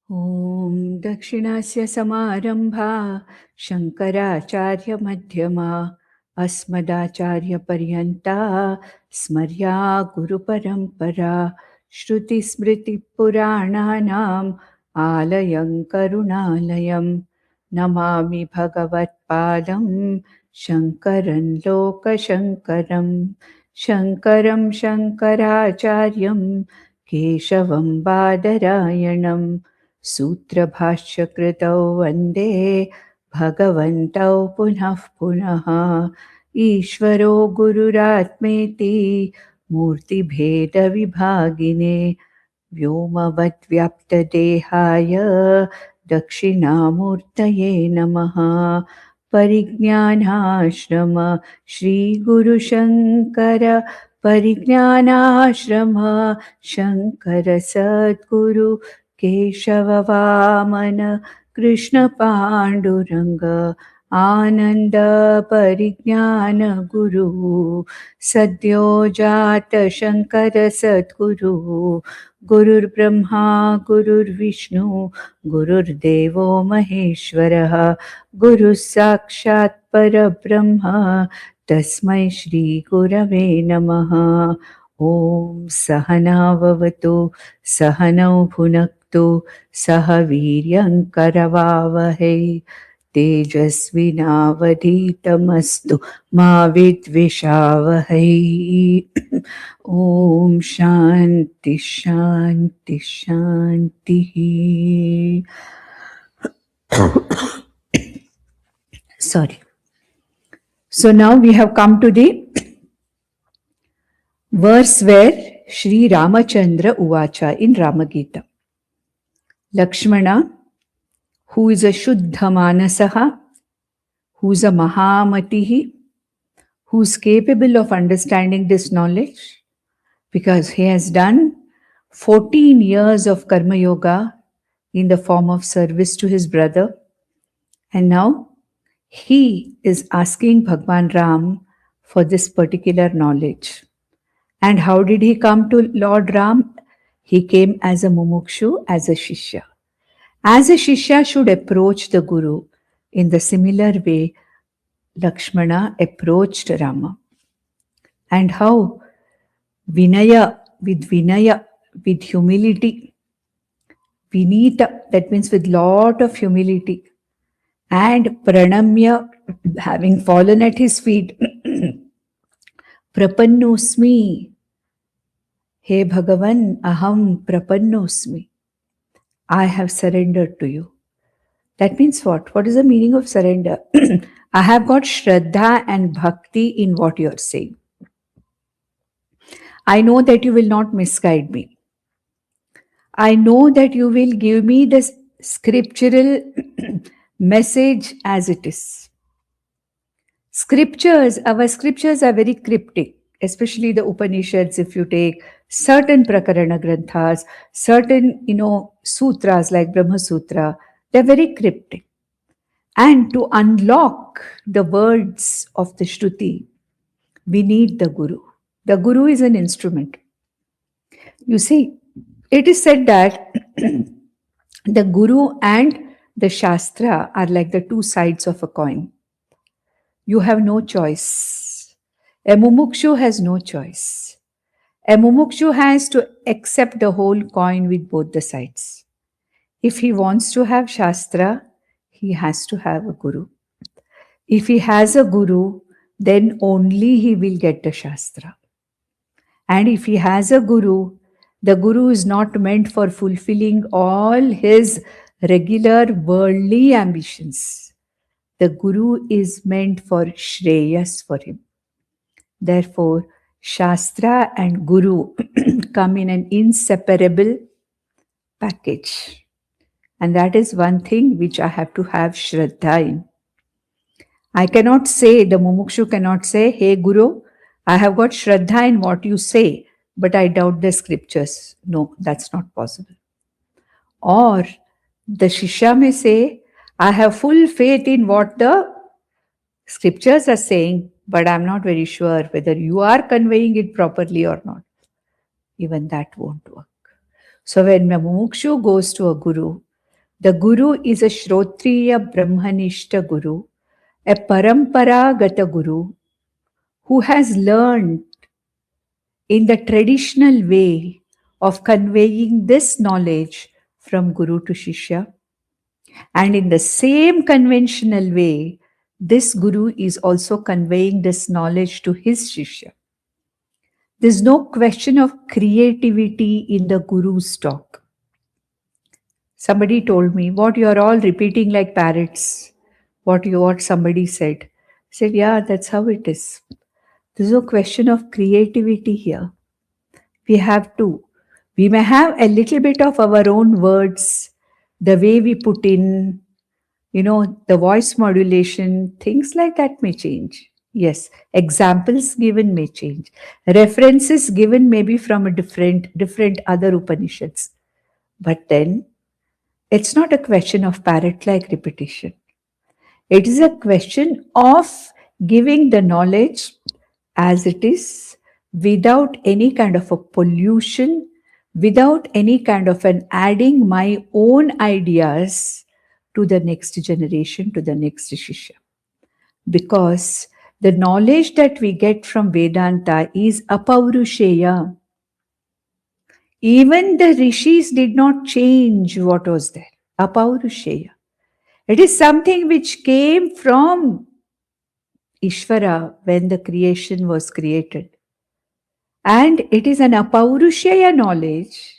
Om Dakshinasya Samarambha Shankaracharya Madhyama Asmadacharya Paryanta Smarya Guru Parampara Shruti Smriti Purananam Alayam Karunalayam Namami Bhagavat Padam Shankaran Loka Shankaram Shankaram Shankaracharyam Keshavam Badarayanam Sutra Bhashya Kritau Vande Bhagavantau Punah Punah Ishvaro Gururatmeti Murti Bheda Vibhagine Vyomavad Vyapta Dehaya Dakshinamurtaye Namaha Parigyanashrama Shri Guru Shankara Parigyanashrama Shankara Sadguru Keshava Vamana Krishna Panduranga Ananda Parignana Guru Sadyo Jata Shankara Sadguru Gurur Brahma Gurur Vishnu Gurur Devo Maheshwaraha Guru Sakshat Parabrahma Tasmai Shri Gurave Namaha Om Sahana Vavatu Sahanau Bhunaktu Saha Viryam Karavavahe Tejasvinavadhitamastu Ma Vidvishavahe Om Shanti Shanti Shanti. Sorry. So now we have come to the verse where Shri Ramachandra Uvacha in Ramagita. Lakshmana, who is a Shuddha Manasaha, who is a Mahamatihi, who is capable of understanding this knowledge, because he has done 14 years of Karma Yoga in the form of service to his brother, and now he is asking Bhagwan Ram for this particular knowledge. And how did he come to Lord Ram? He came as a mumukshu, as a shishya. As a shishya should approach the Guru, in the similar way Lakshmana approached Rama. And how? Vinaya, with humility. Vinita, that means with lot of humility. And pranamya, having fallen at his feet. Prapannosmi. Hey Bhagavan, aham prapannosmi. I have surrendered to you. That means what? What is the meaning of surrender? I have got Shraddha and Bhakti in what you are saying. I know that you will not misguide me. I know that you will give me the scriptural message as it is. Scriptures, our scriptures are very cryptic, especially the Upanishads. If you take certain Prakarana Granthas, certain, sutras like Brahma Sutra, they're very cryptic. And to unlock the words of the Shruti, we need the Guru. The Guru is an instrument. You see, it is said that the Guru and the Shastra are like the two sides of a coin. You have no choice. A mumukshu has no choice. A mumukshu has to accept the whole coin with both the sides. If he wants to have Shastra, he has to have a Guru. If he has a Guru, then only he will get the Shastra. And if he has a Guru, the Guru is not meant for fulfilling all his regular worldly ambitions. The Guru is meant for Shreyas for him. Therefore, Shastra and Guru come in an inseparable package. And that is one thing which I have to have Shraddha in. I cannot say, the mumukshu cannot say, hey Guru, I have got Shraddha in what you say, but I doubt the scriptures. No, that's not possible. Or the Shishya may say, I have full faith in what the scriptures are saying, but I'm not very sure whether you are conveying it properly or not. Even that won't work. So when a mumukshu goes to a Guru, The Guru is a Shrotriya Brahmanishta Guru, a Paramparagata Guru who has learned in the traditional way of conveying this knowledge from Guru to Shishya. And in the same conventional way, this Guru is also conveying this knowledge to his Shishya. There's no question of creativity in the Guru's talk. Somebody told me, what you are all repeating like parrots, what somebody said. I said, yeah, that's how it is. There's no question of creativity here. We may have a little bit of our own words, the way we put in, the voice modulation, things like that may change. Yes, examples given may change. References given may be from a different other Upanishads. But then, it's not a question of parrot-like repetition. It is a question of giving the knowledge as it is, without any kind of a pollution, without any kind of an adding my own ideas to the next generation, to the next Shishya. Because the knowledge that we get from Vedanta is apaurusheya. Even the rishis did not change what was there. Apaurusheya. It is something which came from Ishvara when the creation was created. And it is an apaurusheya knowledge,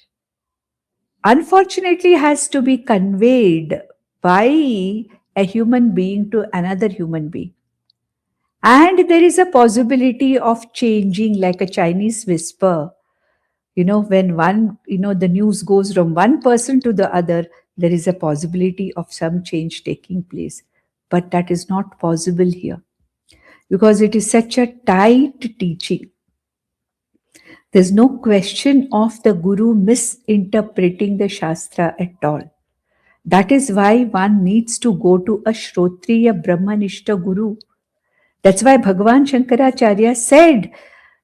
unfortunately has to be conveyed by a human being to another human being. And there is a possibility of changing, like a Chinese whisper. When the news goes from one person to the other, there is a possibility of some change taking place. But that is not possible here, because it is such a tight teaching. There's no question of the Guru misinterpreting the Shastra at all. That is why one needs to go to a Shrotriya Brahmanishta Guru. That's why Bhagavan Shankaracharya said,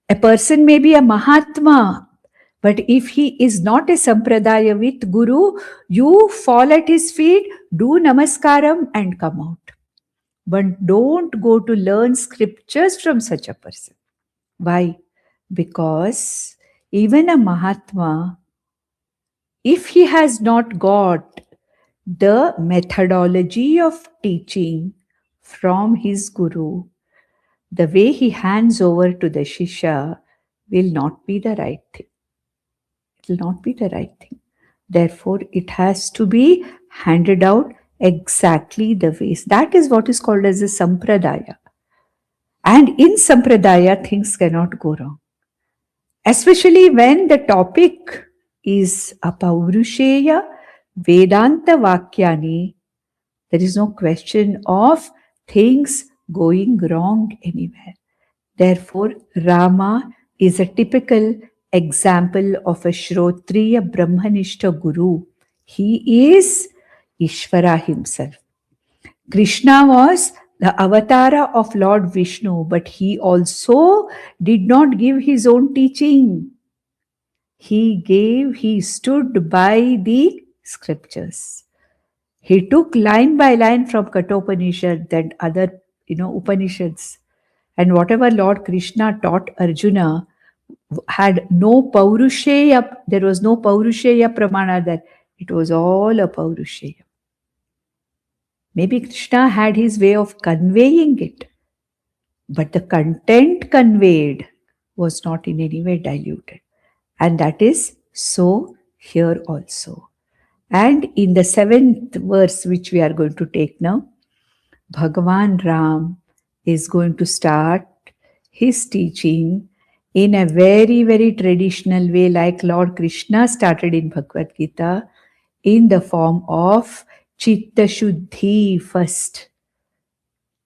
a person may be a Mahatma, but if he is not a Sampradaya with Guru, you fall at his feet, do Namaskaram and come out. But don't go to learn scriptures from such a person. Why? Because even a Mahatma, if he has not got the methodology of teaching from his Guru, the way he hands over to the Shishya will not be the right thing. It will not be the right thing. Therefore, it has to be handed out exactly the ways. That is what is called as a Sampradaya. And in Sampradaya, things cannot go wrong. Especially when the topic is Apaurusheya Vedanta Vakyani, there is no question of things going wrong anywhere. Therefore, Rama is a typical example of a Shrotriya Brahmanishta Guru. He is Ishvara himself. Krishna was the avatara of Lord Vishnu, but he also did not give his own teaching. He stood by the scriptures. He took line by line from Kathopanishad and other, Upanishads. And whatever Lord Krishna taught Arjuna had no Paurusheya, there was no Paurusheya Pramana there. It was all a Paurusheya. Maybe Krishna had his way of conveying it, but the content conveyed was not in any way diluted. And that is so here also. And in the 7th verse, which we are going to take now, Bhagavan Ram is going to start his teaching in a very, very traditional way, like Lord Krishna started in Bhagavad Gita, in the form of Chitta Shuddhi first.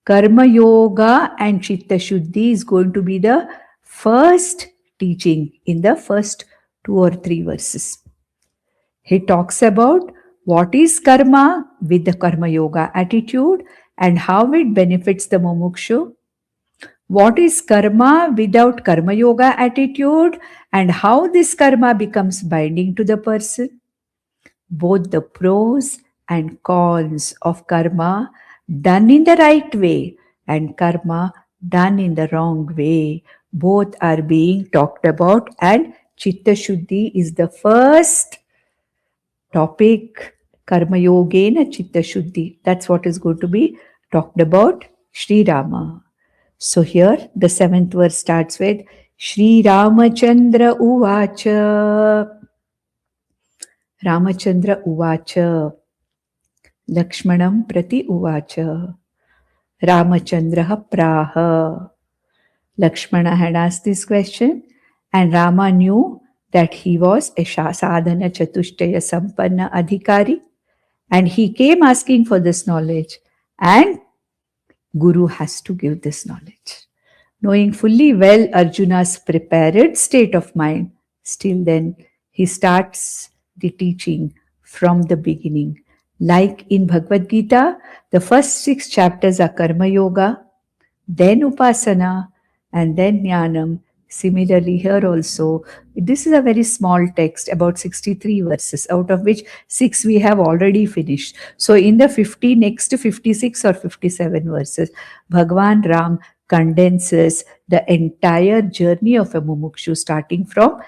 Karma Yoga and Chitta Shuddhi is going to be the first teaching in the first 2 or 3 verses. He talks about what is karma with the Karma Yoga attitude and how it benefits the mumukshu. What is karma without Karma Yoga attitude and how this karma becomes binding to the person. Both the pros and cons of karma done in the right way and karma done in the wrong way. Both are being talked about, and Chitta Shuddhi is the first topic. Karma Yogena Chitta Shuddhi. That's what is going to be talked about. Shri Rama. So here the 7th verse starts with Shri Ramachandra Uvacha. Ramachandra Uvacha. Lakshmanam Prati Uvacha. Ramachandra Praha. Lakshmana had asked this question, and Rama knew that he was a Sadhana Chatushtaya Sampanna Adhikari, and he came asking for this knowledge, and Guru has to give this knowledge. Knowing fully well Arjuna's prepared state of mind, still then he starts the teaching from the beginning. Like in Bhagavad Gita, the first 6 chapters are Karma Yoga, then Upasana, and then Jnanam. Similarly, here also, this is a very small text, about 63 verses, out of which 6 we have already finished. So, in the next 56 or 57 verses, Bhagwan Ram condenses the entire journey of a mumukshu, starting from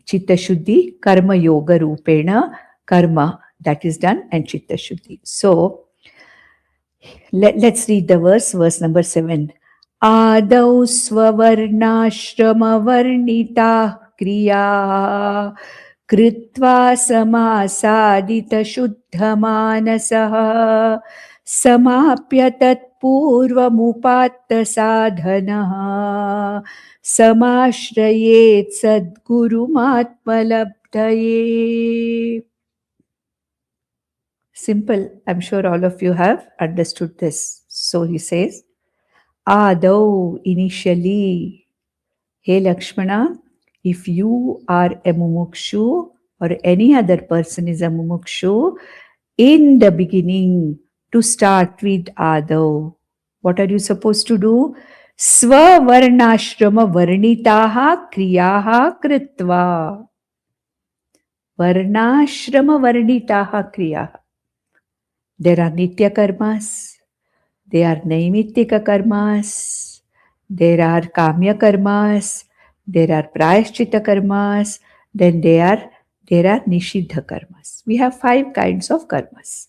Chitta Shuddhi, Karma Yoga Rupena, Karma that is done, and Chitta Shuddhi. So, let's read the verse number 7. Adau swavarnashramavernita kriya कृत्वा समासादितशुद्धमानसः समाप्य तत्पूर्वमुपात्तसाधनः समाश्रयेत् सद्गुरुमात्मलब्धये. Simple. I'm sure all of you have understood this. So he says, Adau, initially, hey Lakshmana, if you are a mumukshu or any other person is a mumukshu, in the beginning, to start with Adau, what are you supposed to do? Swavarnashrama varnitaha kriyaha kritva. Varnashrama varnitaha kriyaha. There are nitya karmas, there are naimittika karmas, there are kamya karmas, there are prayashchitta karmas, then there are nishiddha karmas. We have 5 kinds of karmas.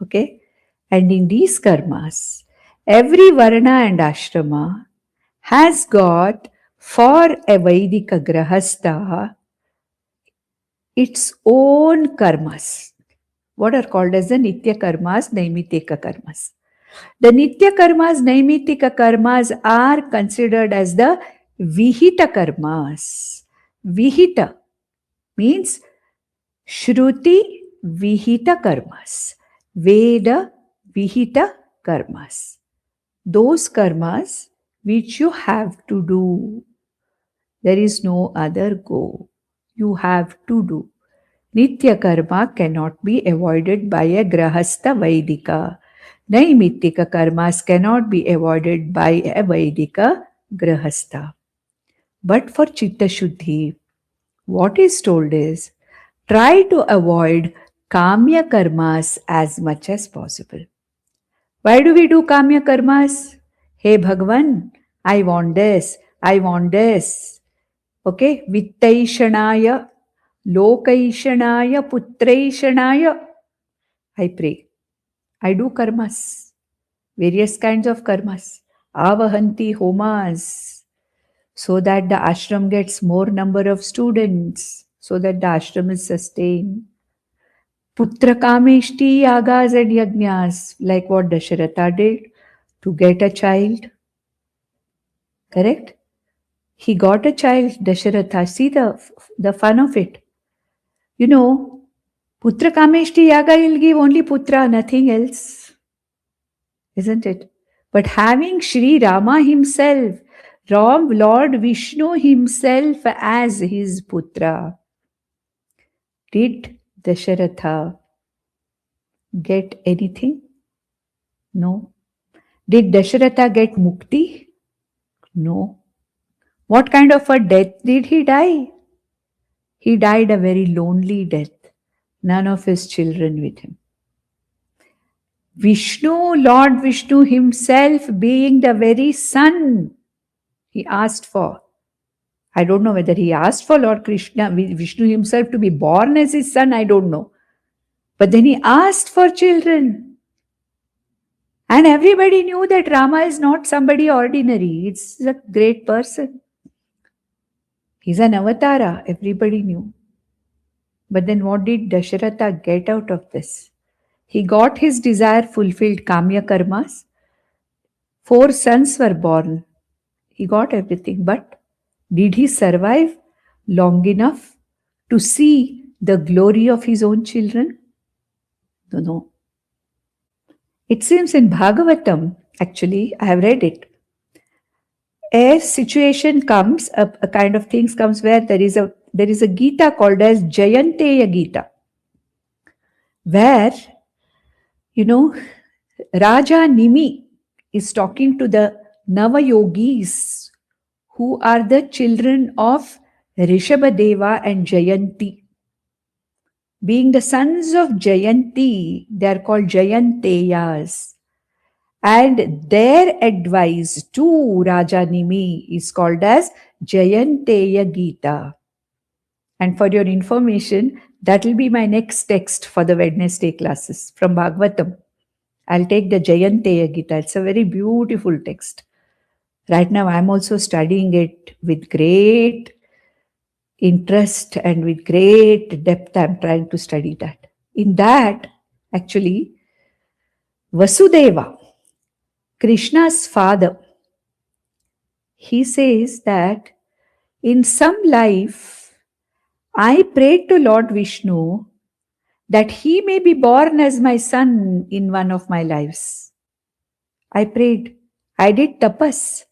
Okay? And in these karmas, every varna and ashrama has got, for a Vaidika grahastha, its own karmas. What are called as the nitya karmas, naimittika karmas. The nitya karmas, naimittika karmas are considered as the vihita karmas. Vihita means Shruti vihita karmas. Veda vihita karmas. Those karmas which you have to do. There is no other go. You have to do. Nitya karma cannot be avoided by a grahastha Vaidika. Naimittika karmas cannot be avoided by a Vaidika grahastha. But for Chitta Shuddhi, what is told is, try to avoid kamya karmas as much as possible. Why do we do kamya karmas? Hey Bhagavan, I want this, I want this. Okay, Vittaishanaya, Lokaishanaya, Putraishanaya. I pray. I do karmas, various kinds of karmas, avahanti homas, so that the ashram gets more number of students, so that the ashram is sustained. Putra kameshti yagas and yajnas, like what Dasharatha did to get a child. Correct? He got a child, Dasharatha. See the fun of it. You know, Putra kameshti yaga will give only putra, nothing else. Isn't it? But having Shri Rama himself, Lord Vishnu himself as his putra, did Dasharatha get anything? No. Did Dasharatha get mukti? No. What kind of a death did he die? He died a very lonely death. None of his children with him. Vishnu, Lord Vishnu himself being the very son he asked for. I don't know whether he asked for Lord Krishna, Vishnu himself to be born as his son, I don't know. But then he asked for children. And everybody knew that Rama is not somebody ordinary. It's a great person. He's an avatara, everybody knew. But then what did Dasharatha get out of this? He got his desire fulfilled, Kamya Karmas. 4 sons were born. He got everything. But did he survive long enough to see the glory of his own children? No. It seems in Bhagavatam, actually, I have read it. A situation comes, a kind of things comes where there is a Gita called as Jayanteya Gita, where, Raja Nimi is talking to the Navayogis, who are the children of Rishabhadeva and Jayanti. Being the sons of Jayanti, they are called Jayanteyas. And their advice to Raja Nimi is called as Jayanteya Gita. And for your information, that will be my next text for the Wednesday classes from Bhagavatam. I'll take the Jayanteya Gita. It's a very beautiful text. Right now, I'm also studying it with great interest and with great depth. I'm trying to study that. In that, actually, Vasudeva, Krishna's father, he says that in some life, I prayed to Lord Vishnu that he may be born as my son in one of my lives. I prayed. I did tapas.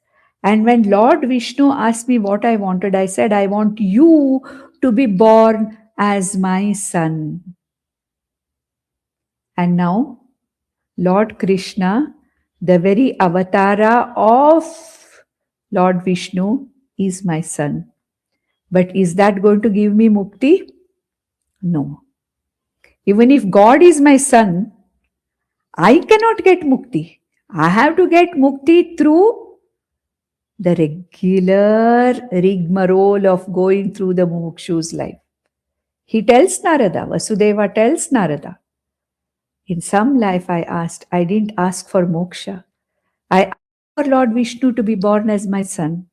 And when Lord Vishnu asked me what I wanted, I said, I want you to be born as my son. And now, Lord Krishna, the very avatara of Lord Vishnu, is my son. But is that going to give me mukti? No. Even if God is my son, I cannot get mukti. I have to get mukti through the regular rigmarole of going through the mumukshu's life. He tells Narada, Vasudeva tells Narada, in some life I didn't ask for moksha. I asked for Lord Vishnu to be born as my son.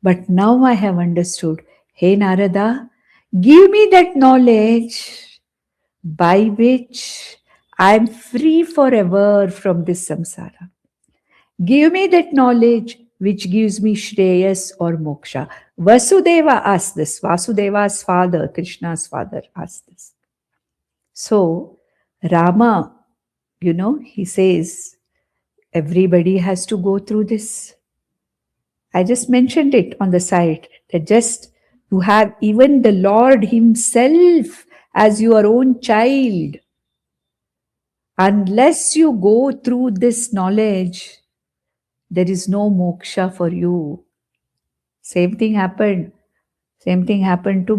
But now I have understood, hey Narada, give me that knowledge by which I am free forever from this samsara. Give me that knowledge which gives me Shreyas or Moksha. Vasudeva asked this. Vasudeva's father, Krishna's father, asked this. So, Rama, he says, everybody has to go through this. I just mentioned it on the side, that just to have even the Lord himself as your own child, unless you go through this knowledge, there is no moksha for you. Same thing happened. Same thing happened to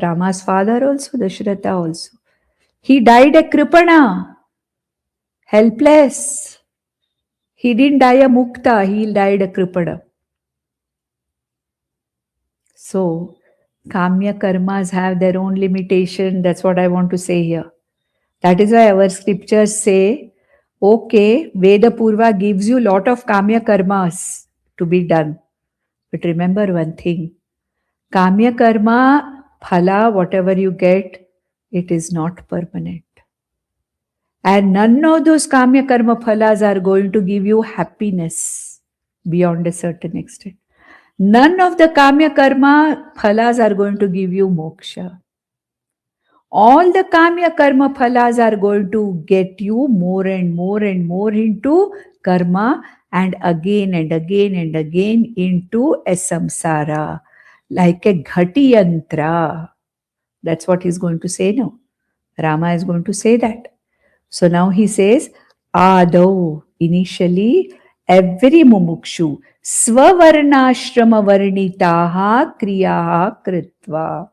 Rama's father also, Dasharatha also. He died a kripana, helpless. He didn't die a mukta, he died a kripana. So, kamya karmas have their own limitation. That's what I want to say here. That is why our scriptures say, okay, Veda Purva gives you lot of kamya karmas to be done. But remember one thing, kamya karma, phala, whatever you get, it is not permanent. And none of those kamya karma phalas are going to give you happiness beyond a certain extent. None of the kamya karma phalas are going to give you moksha. All the kamya karma phalas are going to get you more and more and more into karma, and again and again and again into a samsara, like a ghati yantra. That's what he's going to say now. Rama is going to say that. So now he says, Adau, initially, every mumukshu, swavarnashrama varnitaha kriyaha kritva.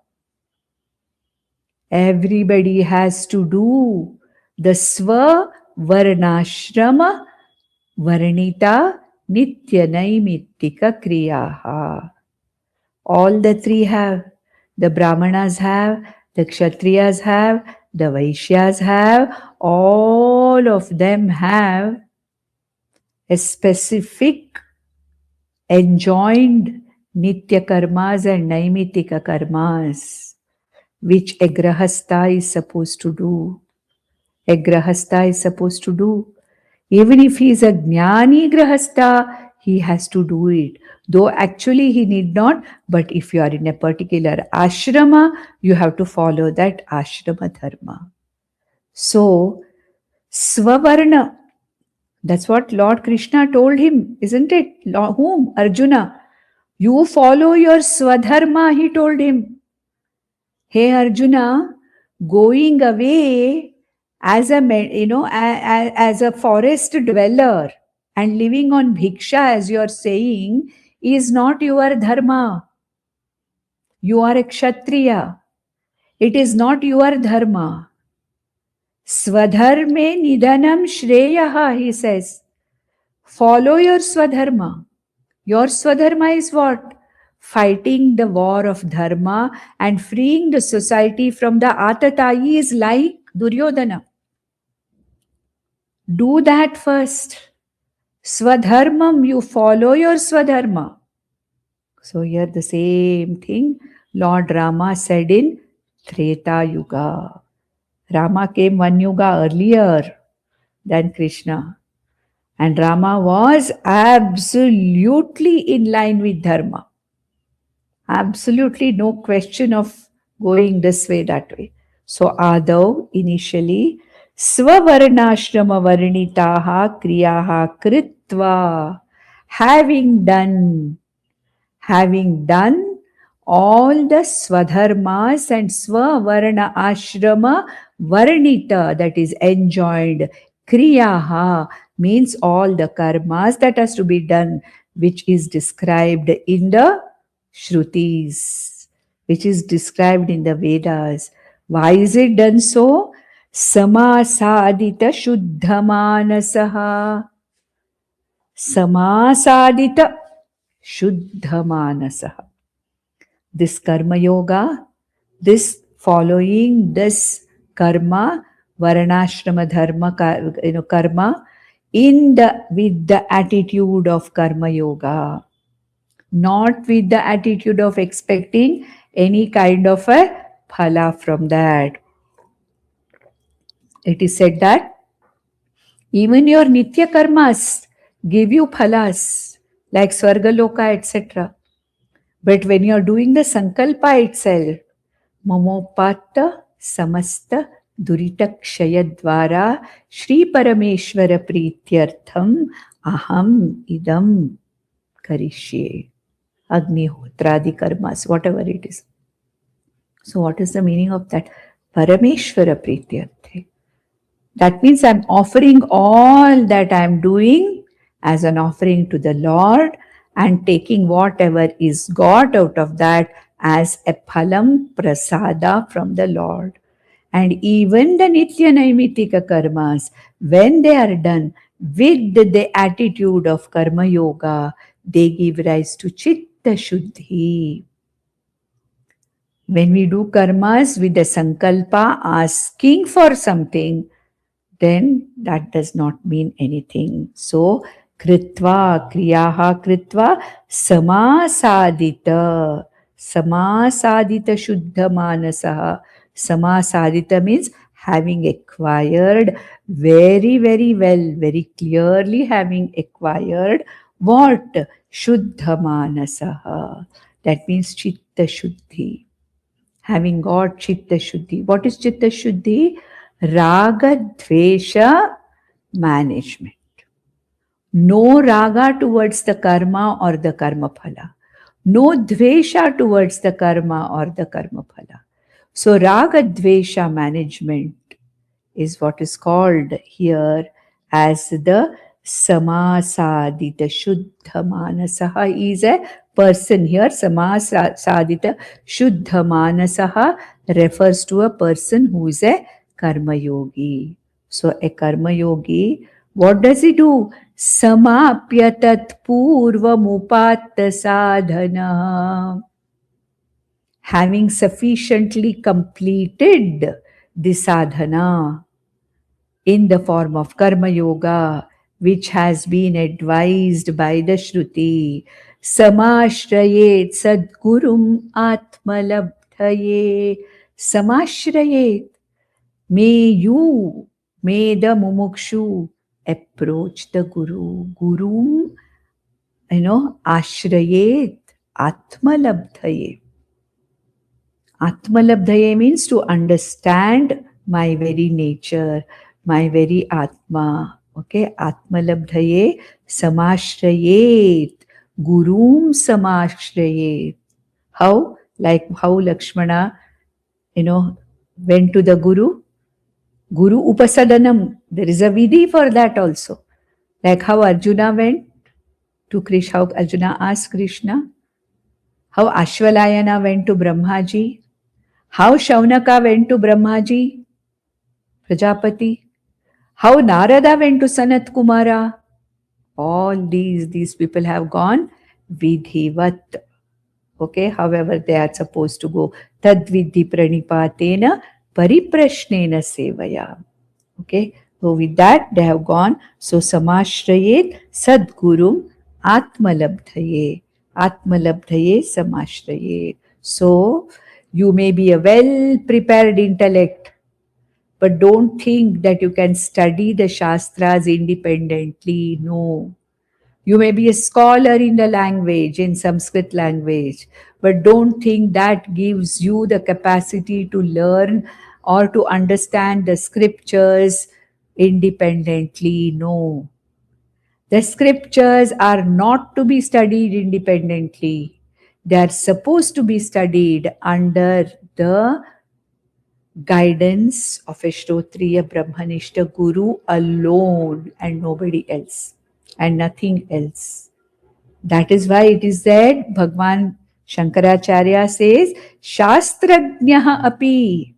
Everybody has to do the swa varnashrama varnita nitya naimittika kriyaha. All the three have. The Brahmanas have, the Kshatriyas have, the Vaishyas have, all of them have a specific enjoined Nitya karmas and Naimitika karmas, which a Grahastha is supposed to do. A Grahastha is supposed to do. Even if he is a Jnani Grahastha, he has to do it. Though actually he need not, but if you are in a particular ashrama, you have to follow that ashrama dharma. So, Swavarna, that's what Lord Krishna told him, isn't it? Whom? Arjuna. You follow your Swadharma, he told him. Hey Arjuna, going away as a as a forest dweller and living on bhiksha, as you are saying, is not your dharma. You are a kshatriya. It is not your dharma. Swadharme nidhanam shreyaha, he says. Follow your swadharma. Your swadharma is what? Fighting the war of dharma and freeing the society from the atatayis like Duryodhana. Do that first. Swadharmam, you follow your swadharma. So here the same thing Lord Rama said in Treta Yuga. Rama came one yuga earlier than Krishna. And Rama was absolutely in line with Dharma. Absolutely no question of going this way, that way. So Adav initially Swavarnashrama Varnitaha Kriyaha Kritva, having done all the Swadharmas and Swavarna Ashrama Varnita, that is enjoined, Kriyaha means all the karmas that has to be done, which is described in the Shrutis, which is described in the Vedas. Why is it done so? Samasadita Shuddhamanasaha. Samasadita Shuddhamanasaha. This karma yoga, this following this karma, varnashrama dharma, karma, with the attitude of karma yoga, not with the attitude of expecting any kind of a phala from that. It is said that even your nitya karmas give you phalas like Swargaloka, etc. But when you are doing the sankalpa itself, Mamopata samasta durita kshayadvara Shri Parameshwara Prityartham aham idam karishye. Agnihotradi karmas, whatever it is. So what is the meaning of that? Parameshwara Prityarthe. That means I'm offering all that I'm doing as an offering to the Lord and taking whatever is got out of that as a phalam prasada from the Lord. And even the Nitya Naimitika karmas, when they are done with the attitude of karma yoga, they give rise to chitta shuddhi. When we do karmas with the sankalpa asking for something, then that does not mean anything. So, kritva, kriyaha kritva, samasadita shuddha manasaha. Samasadita means having acquired very, very well, very clearly having acquired what? Shuddha manasaha. That means chitta shuddhi. Having got chitta shuddhi. What is chitta shuddhi? Raga dvesha management. No raga towards the karma or the karma phala. No dvesha towards the karma or the karma phala. So raga dvesha management is what is called here as the samasadita shuddha manasaha. Is a person here. Samasadita shuddha manasaha refers to a person who is a karma yogi. So a karma yogi, what does he do? Samapya tat purvamupatta sadhana. Having sufficiently completed the sadhana in the form of karma yoga, which has been advised by the Shruti, samashrayet sadgurum atmalabdhaye. Samashrayet. May you, may the mumukshu approach the Guru. Guru, ashrayet atmalabdhaye. Atmalabdhaye means to understand my very nature, my very Atma. Okay, Atmalabdhaye samashrayet. Gurum samashrayet. How? Like how Lakshmana, went to the Guru. Guru Upasadanam. There is a vidhi for that also. Like how Arjuna went to Krishna, how Arjuna asked Krishna. How Ashwalayana went to Brahmaji. How Shaunaka went to Brahmaji, Prajapati. How Narada went to Sanat Kumara. All these people have gone vidhivat. Okay, however they are supposed to go. Tad vidhi pranipatena pariprashnena sevaya. Okay, so with that they have gone. So samashrayet sadgurum atmalabdhaye. Atmalabdhaye samashrayet. So you may be a well prepared intellect, but don't think that you can study the Shastras independently. No. You may be a scholar in the language, in Sanskrit language, but don't think that gives you the capacity to learn or to understand the scriptures independently. No. The scriptures are not to be studied independently. They are supposed to be studied under the guidance of a Shrotriya Brahmanishta Guru alone and nobody else and nothing else. That is why it is said, Bhagwan Shankaracharya says, Shastrajnyaha api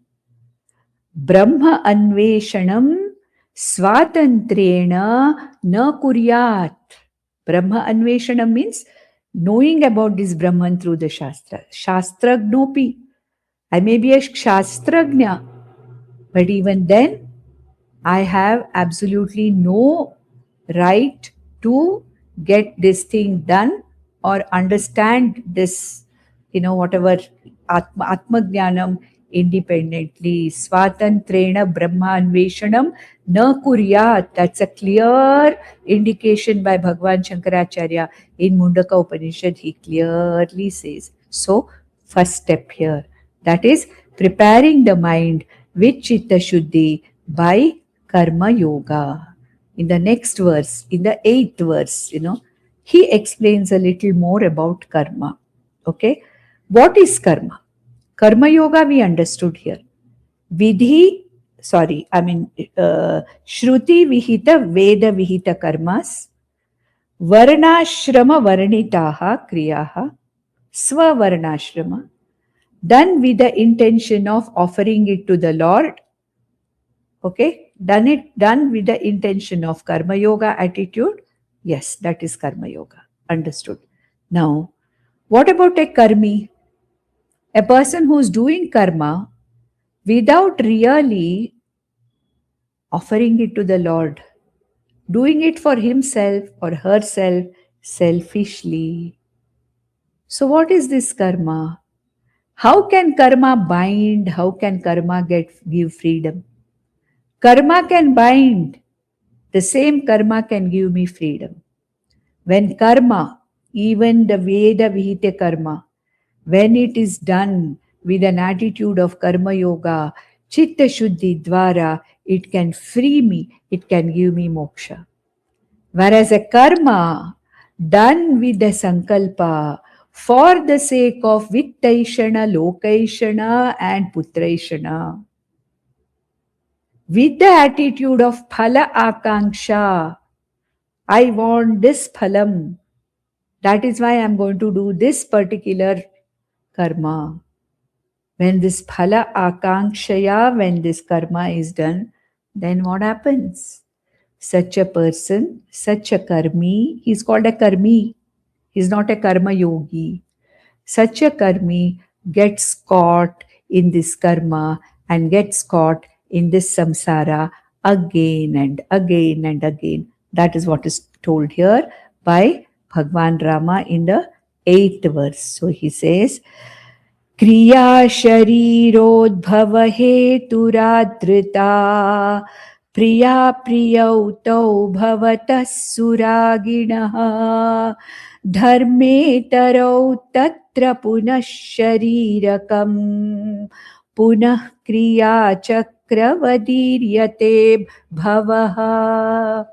Brahma anveshanam swatantrena na kuryat. Brahma anveshanam means knowing about this Brahman through the Shastra. Shastragnopi. I may be a Shastragnya, but even then, I have absolutely no right to get this thing done or understand this, whatever Atma Jnanam independently. Swatantrena Brahma Anveshanam na kuryat. That's a clear indication by Bhagwan Shankaracharya in Mundakopanishad. He clearly says. So, first step here. That is preparing the mind with Chitta Shuddhi by Karma Yoga. In the next verse, in the 8th verse, he explains a little more about karma. Okay. What is karma? Karma Yoga we understood here. Shruti Vihita Veda Vihita Karmas, Varnashrama Varnitaha Kriyaha, Swavarnashrama, done with the intention of offering it to the Lord. Okay, done with the intention of Karma Yoga attitude. Yes, that is Karma Yoga. Understood. Now, what about a karmi? A person who is doing karma without really offering it to the Lord, doing it for himself or herself selfishly. So, what is this karma? How can karma bind? How can karma give freedom? Karma can bind. The same karma can give me freedom. When karma, even the Veda Vihita karma, when it is done with an attitude of karma yoga, Chitta Shuddhi Dvara, it can free me, it can give me moksha. Whereas a karma done with the sankalpa for the sake of Vittaishana, Lokaishana and Putraishana, with the attitude of Phala Akanksha, I want this phalam. That is why I am going to do this particular karma. When this phala akankshaya, when this karma is done, then what happens? Such a person, such a karmi, he's called a karmi. He's not a karma yogi. Such a karmi gets caught in this karma and gets caught in this samsara again and again and again. That is what is told here by Bhagwan Rama in the 8th verse. So he says, Kriya sharirodbhava heturadrita priya priyau tau bhavatas suraginah dharme tarau tatra punah sharirakam punah kriya chakravadiryate bhavaha.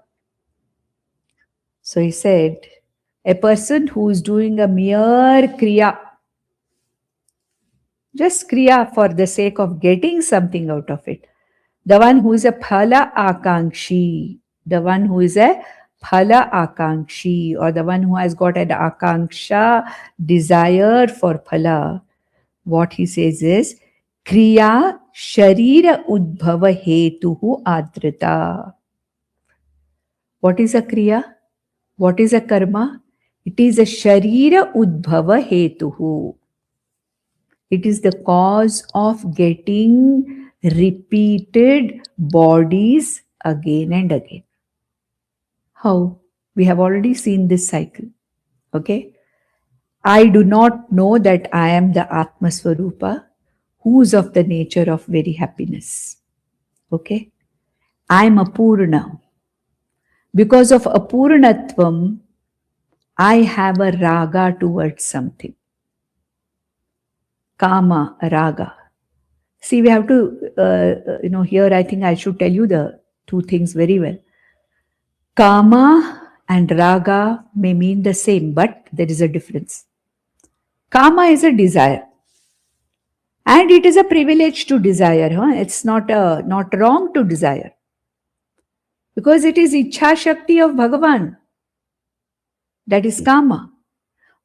So he said, a person who is doing a mere kriya, just kriya for the sake of getting something out of it. The one who is a phala akankshi, the one who is a phala akankshi, or the one who has got an akanksha, desire for phala, what he says is, kriya sharira udbhava hetuhu adrita. What is a kriya? What is a karma? It is a sharira udbhava hetuhu. It is the cause of getting repeated bodies again and again. How? We have already seen this cycle. Okay? I do not know that I am the Atma Swarupa, who is of the nature of very happiness. Okay? I am Apurna. Because of Apurnatvam, I have a raga towards something. Kama, raga. See, we have to, here I think I should tell you the two things very well. Kama and raga may mean the same, but there is a difference. Kama is a desire. And it is a privilege to desire. It's not wrong to desire. Because it is Ichha Shakti of Bhagavan. That is Kama.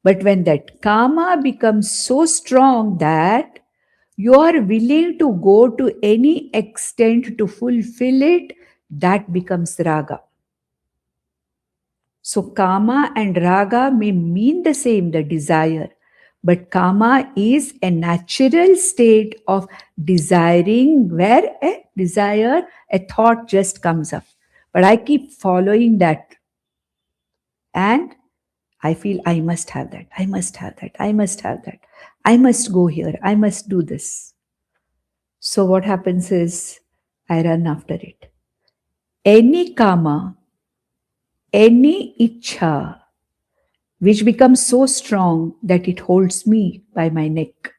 But when that Kama becomes so strong that you are willing to go to any extent to fulfill it, that becomes raga. So Kama and raga may mean the same, the desire. But Kama is a natural state of desiring, where a desire, a thought just comes up. But I keep following that. And I feel I must have that, I must have that, I must have that. I must go here, I must do this. So what happens is, I run after it. Any kama, any ichha, which becomes so strong that it holds me by my neck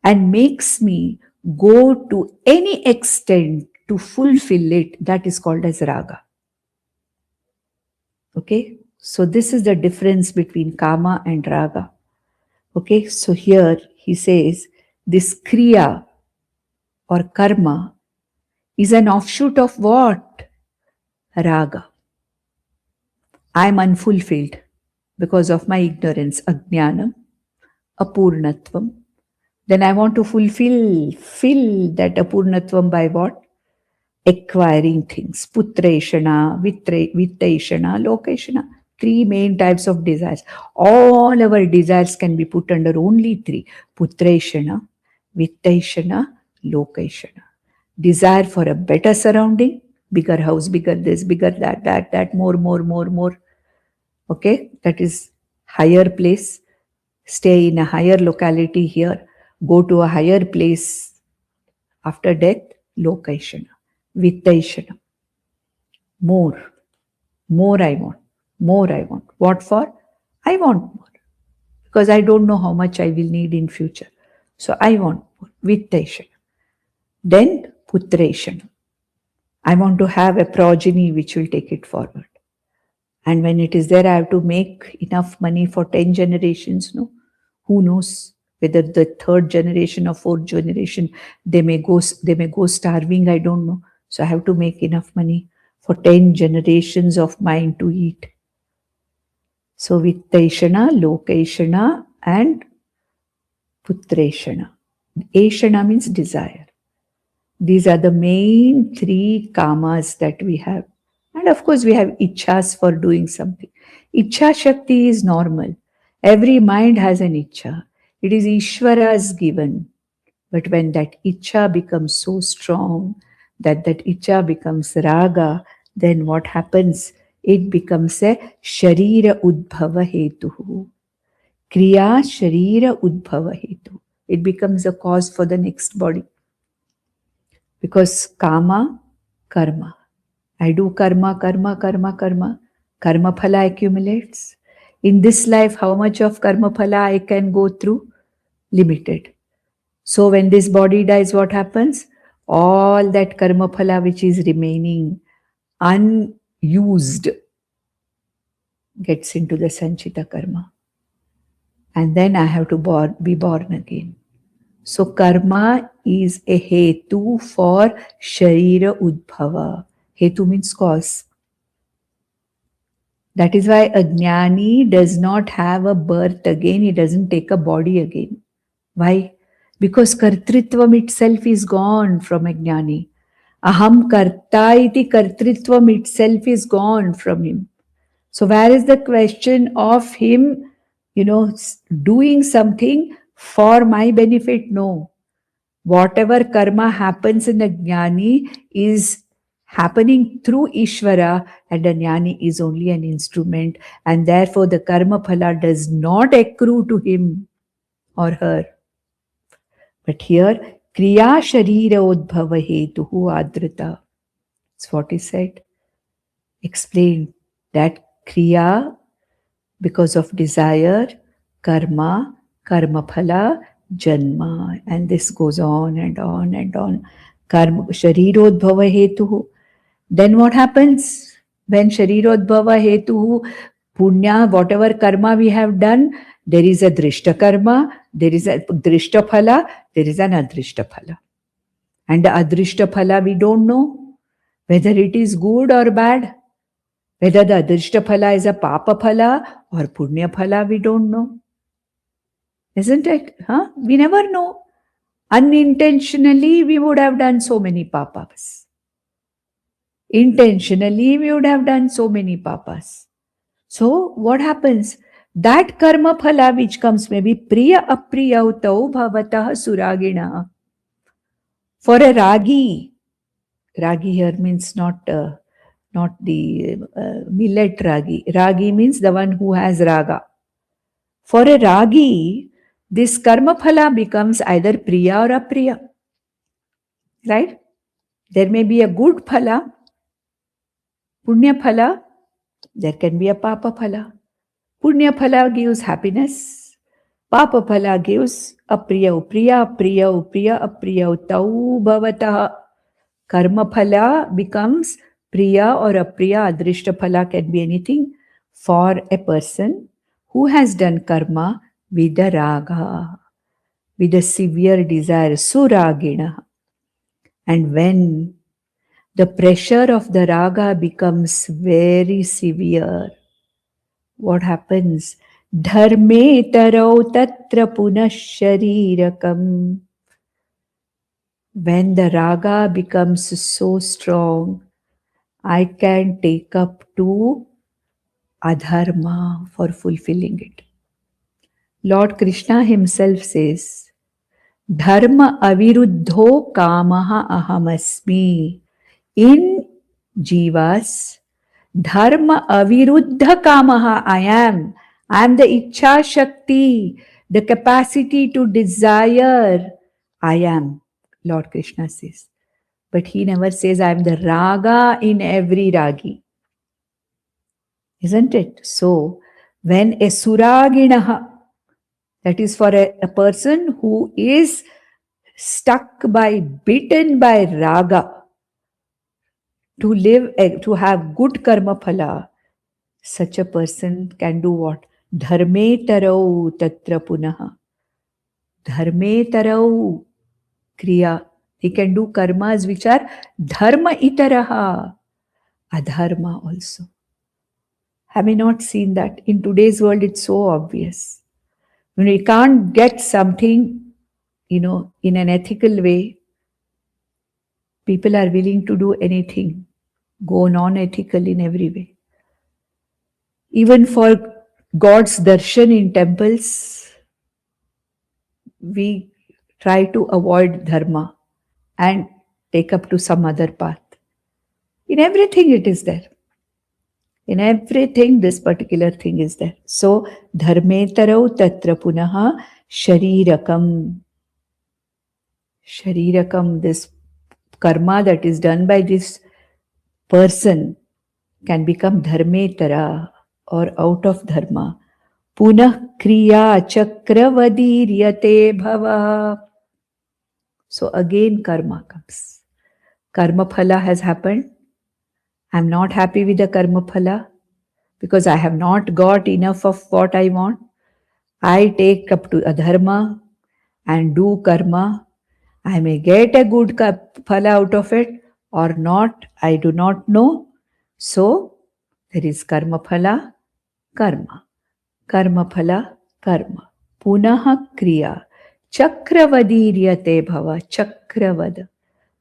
and makes me go to any extent to fulfill it, that is called as raga. Okay, so this is the difference between kama and raga. Okay, so here he says this kriya or karma is an offshoot of what? Raga. I am unfulfilled because of my ignorance, ajnanam, apurnatvam. Then I want to fill that apurnatvam by what? Acquiring things. Putreshana, vitteshana, lokeshana. 3 main types of desires. All our desires can be put under only 3. Putreshana, vitteshana, lokeshana. Desire for a better surrounding, bigger house, bigger this, bigger that, more. Okay, that is higher place. Stay in a higher locality here. Go to a higher place after death. Lokeshana, vitteshana. More I want. More I want. What for? I want more. Because I don't know how much I will need in future. So I want more. Vitteshana. Then putreshana. I want to have a progeny which will take it forward. And when it is there, I have to make enough money for 10 generations. No? Who knows whether the 3rd generation or 4th generation, they may go starving, I don't know. So I have to make enough money for 10 generations of mine to eat. So vitteshana, lokeshana and putreshana. Eshana means desire. These are the main three kamas that we have. And of course, we have ichhas for doing something. Ichha Shakti is normal. Every mind has an ichha. It is Ishvara's given. But when that ichha becomes so strong that ichha becomes raga, then what happens? It becomes a sharira udbhava hetuhu. Kriya sharira udbhava hetu. It becomes a cause for the next body. Because kama, karma. I do karma, karma, karma, karma. Karma phala accumulates. In this life, how much of karma phala I can go through? Limited. So when this body dies, what happens? All that karma phala which is remaining unused gets into the sanchita karma. And then I have to be born again. So karma is a hetu for sharira udbhava. Hetu means cause. That is why a jnani does not have a birth again. He doesn't take a body again. Why? Because kartritvam itself is gone from a jnani. Aham karta iti kartritvam itself is gone from him. So where is the question of him, doing something for my benefit? No. Whatever karma happens in a jnani is happening through Ishvara, and a jnani is only an instrument, and therefore the karma phala does not accrue to him or her. But here, kriya sharira udbhava hetuhu adrita. That's what he said. Explained that kriya, because of desire, karma, karma phala, janma, and this goes on and on and on. Karma sharirodbhava hetuhu. Then what happens when sharirodbhava hetuhu, punya, whatever karma we have done, there is a drishta karma, there is a drishta phala, there is an adrishta phala. And the adrishta phala we don't know whether it is good or bad. Whether the adrishta phala is a papa phala or punya phala, we don't know. Isn't it? We never know. Unintentionally, we would have done so many papas. Intentionally, we would have done so many papas. So, what happens? That karma phala which comes, maybe priya apriya utau bhavatah suragina. For a ragi here means not the millet ragi. Ragi means the one who has raga. For a ragi, this karma phala becomes either priya or apriya. Right? There may be a good phala, punya phala, there can be a papa phala. Punya phala gives happiness. Papa phala gives apriya upriya, apriya upriya, apriya utau bhavatah. Karma phala becomes priya or apriya. Adrishta phala can be anything for a person who has done karma with a raga, with a severe desire, suragina. And when the pressure of the raga becomes very severe, what happens? Dharme tarau tatra punah sharirakam. When the raga becomes so strong, I can take up to adharma for fulfilling it. Lord Krishna himself says, Dharma aviruddho kamaha ahamasmi. In jivas, dharma aviruddha kamaha, I am the ichha shakti, the capacity to desire, I am, Lord Krishna says. But he never says I am the raga in every ragi. Isn't it? So, when a suraginaha, that is for a person who is bitten by raga, to have good karma phala, such a person can do what? Dharme tarau tatra punaha. Dharme tarau kriya. He can do karmas which are dharma itaraha, adharma also. Have you not seen that? In today's world, it's so obvious. When we can't get something, in an ethical way, People are willing to do anything, go non-ethical in every way. Even for God's darshan in temples, we try to avoid dharma and take up to some other path. In everything it is there. In everything this particular thing is there. So, dharmetarau tatra punaha sharirakam. Sharirakam, this karma that is done by this person can become dharmetara or out of dharma. Punah kriya chakravadiryate bhava. So again karma comes. Karma phala has happened. I am not happy with the karma phala because I have not got enough of what I want. I take up to adharma and do karma. I may get a good phala out of it or not. I do not know. So there is karma phala, karma. Karma phala, karma. Punaha kriya. Chakravadiryate bhava. Chakravad.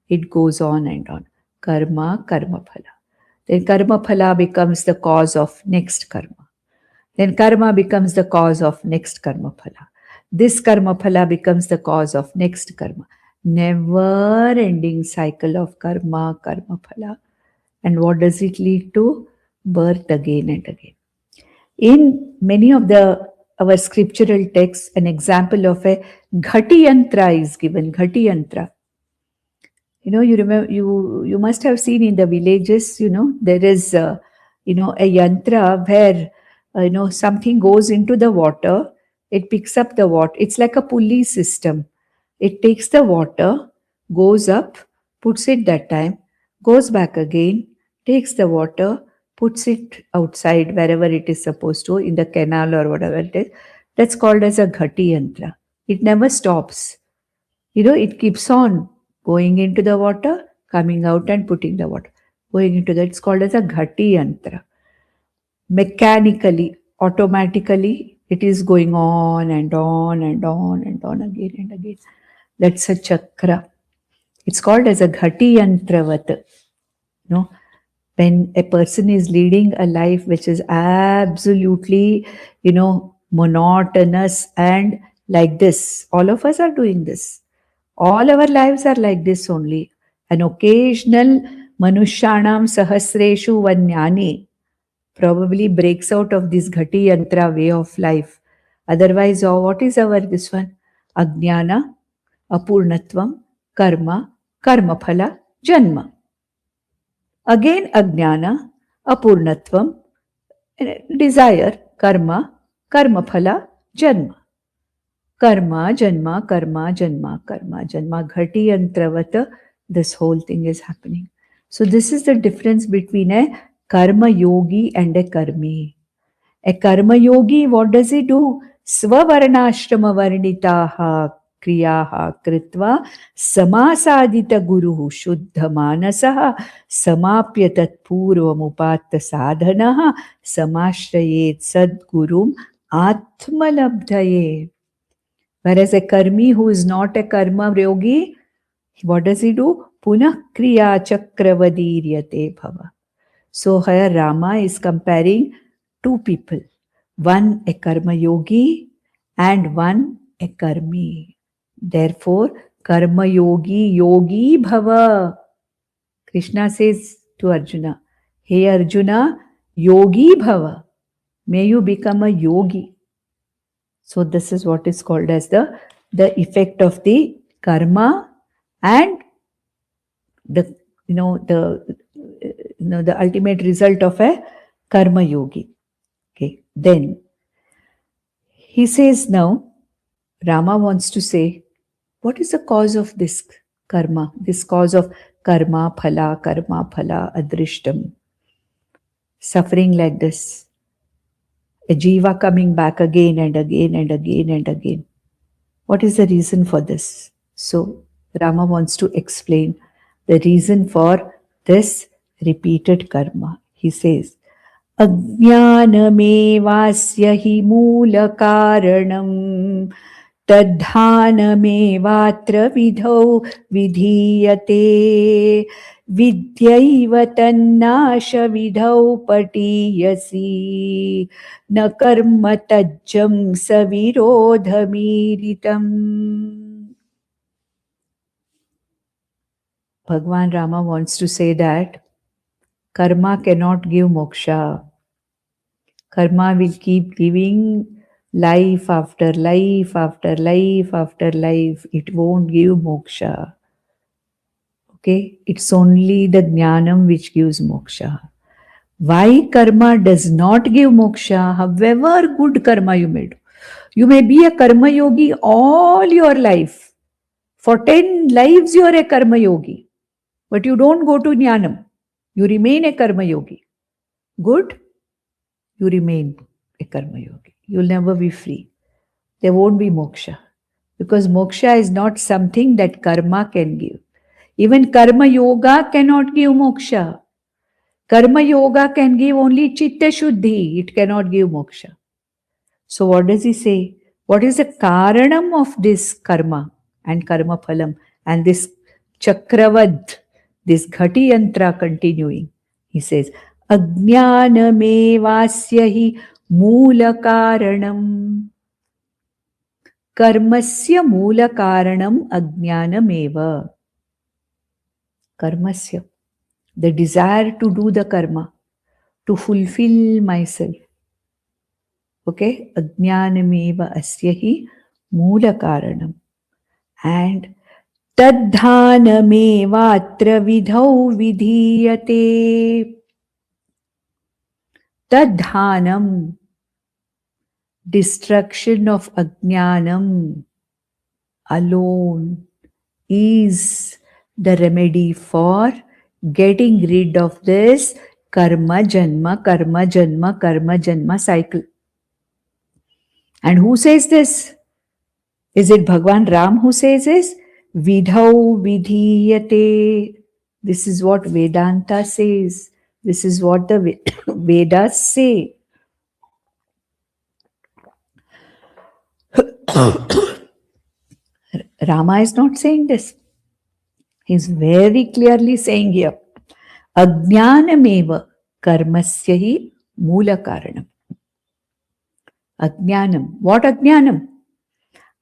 It goes on and on. Karma, karma phala. Then karma phala becomes the cause of next karma. Then karma becomes the cause of next karma phala. This karma phala becomes the cause of next karma. Never ending cycle of karma, karma phala. And what does it lead to? Birth again and again. In many of our scriptural texts, an example of a ghati yantra is given. Ghati yantra. You remember, you must have seen in the villages, there is, a yantra where, something goes into the water, it picks up the water. It's like a pulley system. It takes the water, goes up, puts it that time, goes back again, takes the water, puts it outside wherever it is supposed to, in the canal or whatever it is. That's called as a ghati yantra. It never stops. It keeps on going into the water, coming out and putting the water. Going into that, it's called as a ghati yantra. Mechanically, automatically, it is going on and on and on and on again and again. That's a chakra. It's called as a ghati yantravat. When a person is leading a life which is absolutely, monotonous and like this, all of us are doing this. All our lives are like this only. An occasional manushyanam sahasreshu vanyani probably breaks out of this ghati yantra way of life. Otherwise, what is this one? Ajnana, apurnatvam, karma, karma phala, janma. Again, ajnana, apurnatvam, desire, karma, karma phala, janma. Karma, janma, karma, janma, karma, janma, ghati yantravata, this whole thing is happening. So this is the difference between a karma yogi and a karmi. A karma yogi, what does he do? Svavarnashrama varnitaha kriyaha kritva samasadita guruhu shuddha manasaha samapya tat purvam upatta sadhanaha samashrayet sadgurum atmalabdhaye. Whereas a karmi who is not a karma yogi, what does he do? Punah kriya chakravadiryate bhava. So here Rama is comparing two people. One a karma yogi and one a karmi. Therefore, karma yogi bhava. Krishna says to Arjuna, hey Arjuna, yogi bhava. May you become a yogi. So this is what is called as the effect of the karma and the ultimate result of a karma yogi. Okay, then he says now, Rama wants to say, what is the cause of this karma? This cause of karma phala, adrishtam. Suffering like this. A jiva coming back again and again and again and again. What is the reason for this? So Rama wants to explain the reason for this repeated karma. He says, Ajnanamevasya hi moola karanam तद्धानमेवात्र विधौ विधीयते विद्यैव तन्नाशविधौ पठीयसि न कर्म तज्जं सविरोधमीरितम्. Bhagwan Rama wants to say that karma cannot give moksha. Karma will keep giving life after life after life after life. It won't give moksha. Okay? It's only the jnanam which gives moksha. Why karma does not give moksha? However good karma you may do. You may be a karma yogi all your life. For 10 lives you are a karma yogi. But you don't go to jnanam. You remain a karma yogi. Good? You remain a karma yogi. You'll never be free. There won't be moksha. Because moksha is not something that karma can give. Even karma yoga cannot give moksha. Karma yoga can give only chitta shuddhi. It cannot give moksha. So what does he say? What is the karanam of this karma and karma phalam and this chakravad, this ghati yantra continuing? He says, Ajnanamevasya hi moola karanam. Karmasya moola karanam ajnanameva. Karmasya. The desire to do the karma, to fulfill myself. Okay? Ajnanameva asya hi moola karanam. And tadhanamevatra vidhau vidhiyate. Tadhanam, destruction of ajnanam alone is the remedy for getting rid of this karma janma, karma janma, karma janma cycle. And who says this? Is it Bhagwan Ram who says this? Vidhau vidhiyate. This is what Vedanta says. This is what the Vedas say. Rama is not saying this. He's very clearly saying here, Ajnanameva karmasya hi moola karanam. Ajnanam. What ajnanam?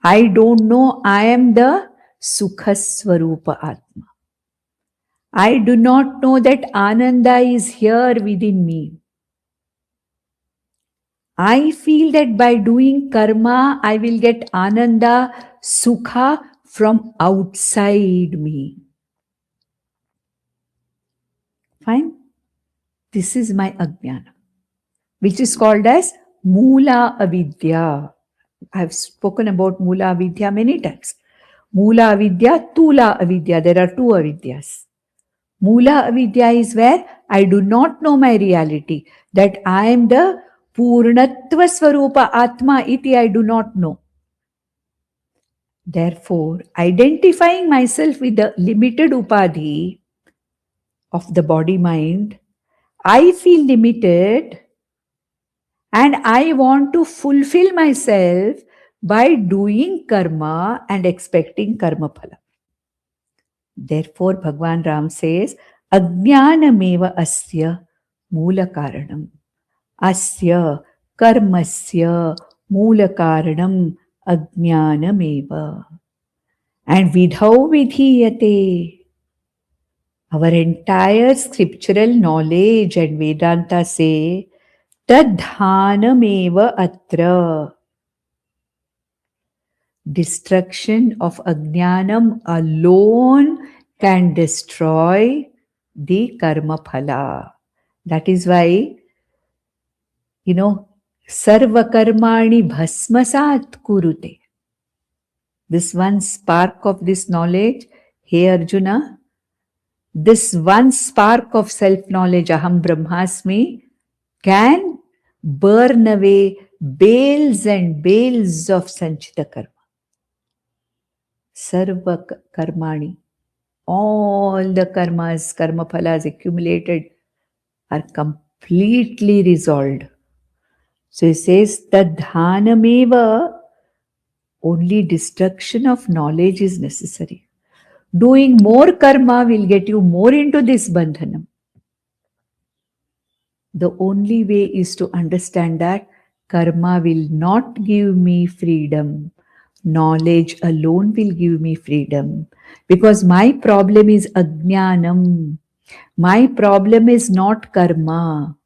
I don't know I am the Sukha Swarupa Atma. I do not know that Ananda is here within me. I feel that by doing karma, I will get Ananda, Sukha from outside me. Fine? This is my Ajnana, which is called as Moola Avidya. I have spoken about Moola Avidya many times. Moola Avidya, Tula Avidya. There are two Avidyas. Moola Avidya is where I do not know my reality, that I am the Purnatva Swarupa Atma iti I do not know. Therefore, identifying myself with the limited upadhi of the body-mind, I feel limited and I want to fulfill myself by doing karma and expecting karma phala. Therefore, Bhagwan Ram says, Ajnanameva asya moola karanam. Asya karmasya moola karanam ajnanameva. And vidhau vidhiyate. Our entire scriptural knowledge and Vedanta say, Tadhanameva atra. Destruction of Ajnanam alone can destroy the karma phala. That is why, sarva karmani bhasmasat kurute. This one spark of this knowledge, hey Arjuna, this one spark of self-knowledge, aham brahmasmi, can burn away bales and bales of sanchita karma. Sarva karmani, all the karmas, karma phalas accumulated are completely resolved. So he says, Tadhanameva Only destruction of knowledge is necessary. Doing more karma will get you more into this bandhanam. The only way is to understand that karma will not give me freedom. Knowledge alone will give me freedom. Because my problem is ajnanam. My problem is not karma.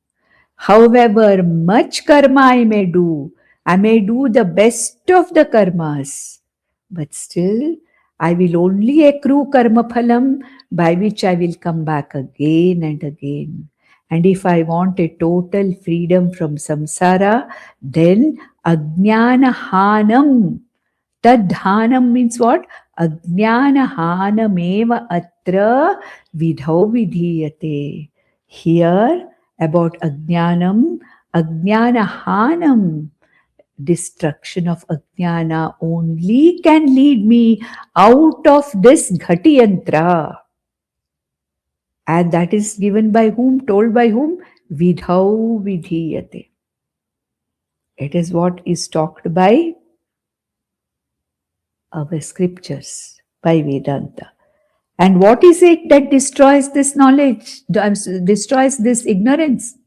However much karma I may do the best of the karmas, but still I will only accrue karma phalam by which I will come back again and again. And if I want a total freedom from samsara, then ajnana hanam. Tadhanam means what? Ajnana hanameva atra vidhau vidhiyate. Here about ajnanam, ajnana hanam, destruction of ajnana only can lead me out of this ghatiyantra. And that is given by whom? Told by whom? Vidhau vidhiyate. It is what is talked by our scriptures, by Vedanta. And what is it that destroys this knowledge, destroys this ignorance?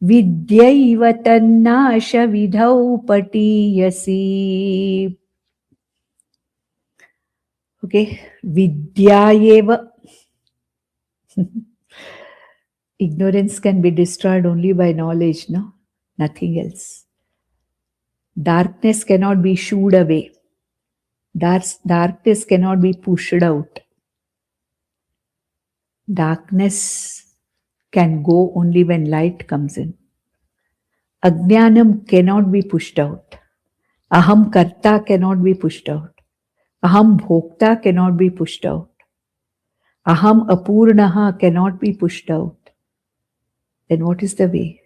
Vidyaiva tannasha vidhau patiyasi. Okay, vidyayeva. Ignorance can be destroyed only by knowledge, no? Nothing else. Darkness cannot be shooed away. Darkness cannot be pushed out. Darkness can go only when light comes in. Ajnanam cannot be pushed out. Aham karta cannot be pushed out. Aham bhokta cannot be pushed out. Aham apurnaha cannot be pushed out. Then what is the way?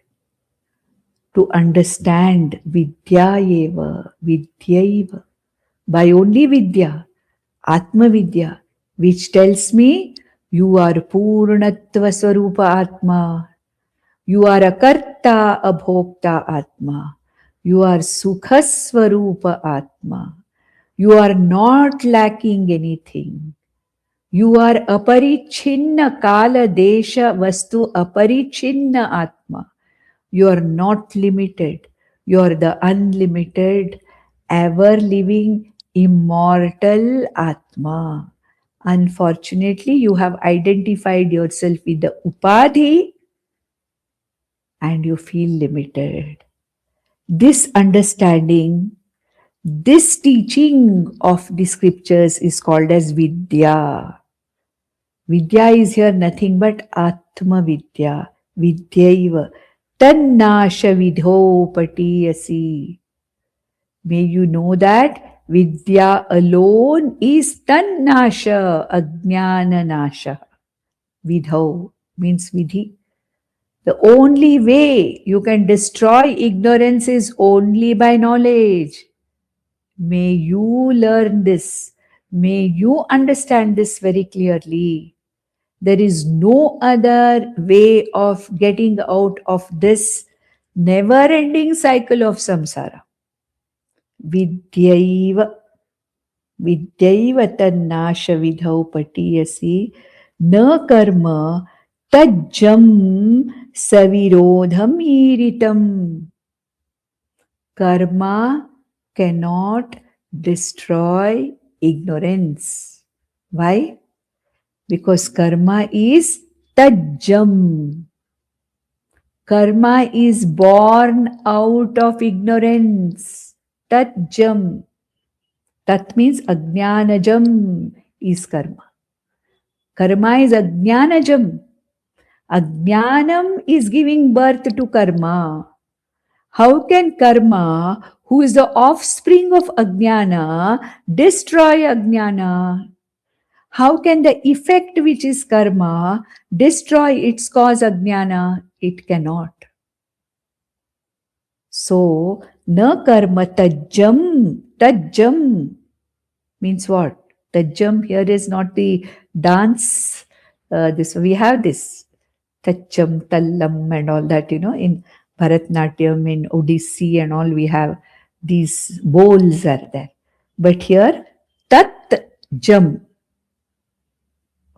To understand vidyayeva, vidyaiva. By only vidya, atma vidya, which tells me you are purnatva swarupa atma. You are a karta abhokta atma. You are sukha swarupa atma. You are not lacking anything. You are aparichinna kala desha vastu aparichinna atma. You are not limited. You are the unlimited, ever living, immortal atma. Unfortunately, you have identified yourself with the upadhi and you feel limited. This understanding, this teaching of the scriptures is called as Vidya. Vidya is here nothing but Atma Vidya. Vidyaiva. Tannasha vidho patiyasi. May you know that Vidya alone is Tannasha, Ajnana Nasha. Vidho means Vidhi. The only way you can destroy ignorance is only by knowledge. May you learn this. May you understand this very clearly. There is no other way of getting out of this never-ending cycle of samsara. Vidyaiva. Vidyaiva tannasha vidhau patiyasi na karma tajjam savirodham iritam. Karma cannot destroy ignorance. Why? Because karma is tajjam. Karma is born out of ignorance. Tajjam. Tat means ajnanajam is karma. Karma is ajnanajam. Ajnanam is giving birth to karma. How can karma, who is the offspring of ajnana, destroy ajnana? How can the effect which is karma destroy its cause ajnana? It cannot. So, na karma tajjam. Tajjam means what? Tajjam here is not the dance. This we have this Tajjam, Tallam and all that, in Bharatnatyam, in Odissi and all we have these bowls are there. But here, tat jam.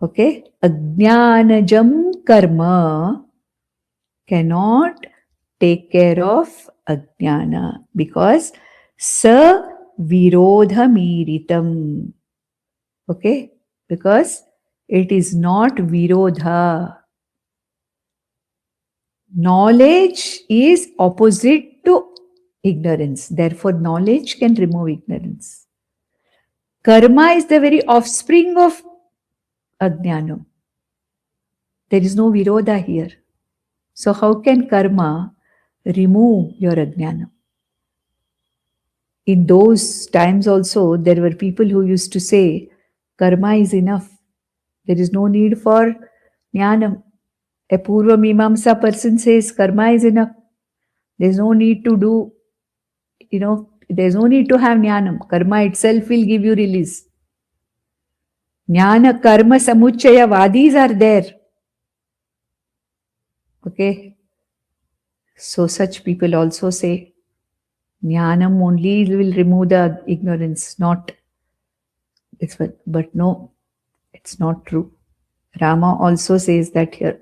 Okay, ajnanajam karma cannot take care of ajnana because sa virodhamiritam. Okay, because it is not virodha. Knowledge is opposite to ignorance. Therefore, knowledge can remove ignorance. Karma is the very offspring of ajnana. There is no virodha here. So how can karma remove your ajnana? In those times also, there were people who used to say, karma is enough. There is no need for jnanam. A Purva Mimamsa person says, karma is enough. There is no need to do, there is no need to have jnanam. Karma itself will give you release. Jnana karma samuchaya vadis are there. Okay. So such people also say, jnanam only will remove the ignorance, not. But no, it's not true. Rama also says that here.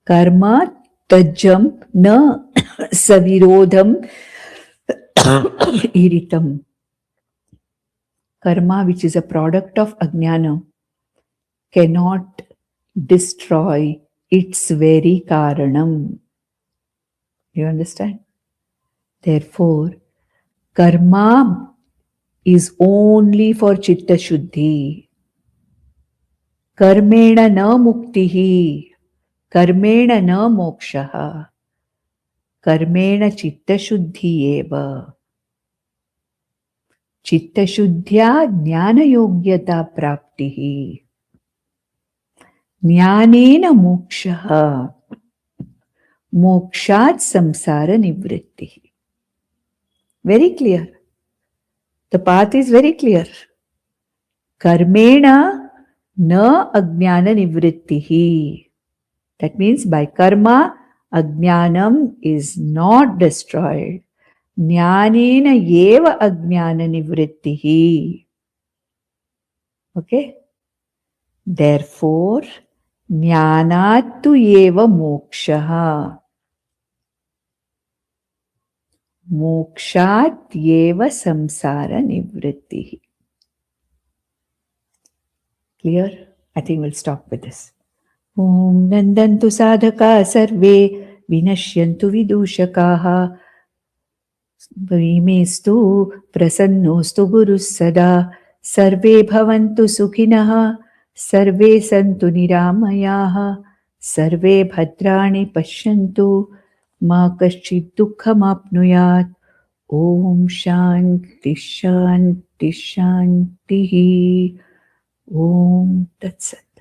Karma tajam na savirodham iritam. Karma, which is a product of ajnana, cannot destroy its very karanam. You understand? Therefore, karma is only for chitta shuddhi. Karmena na muktihi. Karmena na mokshaha. Karmena chitta shuddhi eva. Chitta shuddhya jnana yogyata praptihi. Jnanena mokshaha. Mokshat samsara nivrittihi. Very clear. The path is very clear. Karmena na ajnana nivrittihi. That means by karma, ajnanam is not destroyed. Jnanena yeva ajnana nivrittihi. Okay? Therefore, jnanatu yeva mokshaha. Mokshat yeva samsara nivrittihi. Clear? I think we'll stop with this. Om nandantu sadhaka sarve vinashyantu vidushakaha vimestu prasannostu gurus sada sarve bhavantu sukhinaha sarve santu niramayaha sarve bhadrani pashyantu ma kaschid dukkham apnuyat. Om shanti shanti shanti. Om Tat Sat.